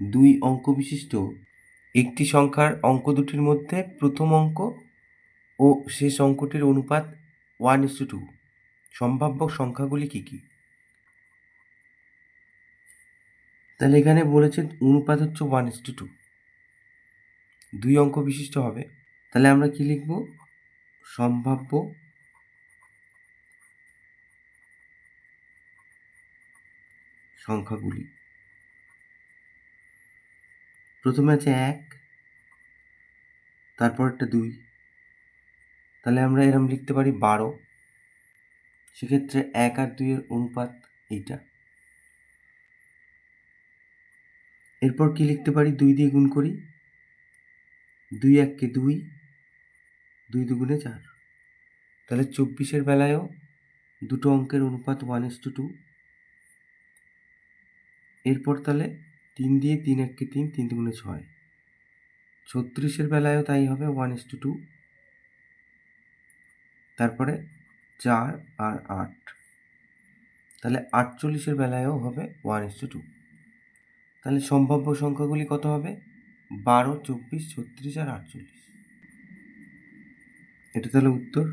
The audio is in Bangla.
দুই অঙ্ক বিশিষ্ট একটি সংখ্যার অঙ্ক দুটির মধ্যে প্রথম অঙ্ক ও শেষ অঙ্কটির অনুপাত 1:2। সম্ভাব্য সংখ্যাগুলি কী কী? তাহলে এখানে বলেছে অনুপাত হচ্ছে 1:2, দুই অঙ্ক বিশিষ্ট হবে। তাহলে আমরা কি লিখব? সম্ভাব্য সংখ্যাগুলি। প্রথমে আছে 1, তারপর একটা 2, তাহলে আমরা এরম লিখতে পারি 12। সেক্ষেত্রে 1 আর 2 এর অনুপাত এইটা। এরপর কি লিখতে পারি? 2 দিয়ে গুণ করি, 2 1 2, 2 2 4। তাহলে 24-এর বেলায়ও দুটো অঙ্কের অনুপাত 1:2। এরপর তাহলে 3 দিয়ে 3 1 3, 3 2 6। 36-এর বেলায়ও তাই হবে 1:2। তারপরে 4 আর 8, তাহলে 48-এর বেলায়ও হবে 1:2। তাহলে সম্ভাব্য সংখ্যাগুলি কত হবে? 12, 24, 36 আর 48। এটা তাহলে উত্তর।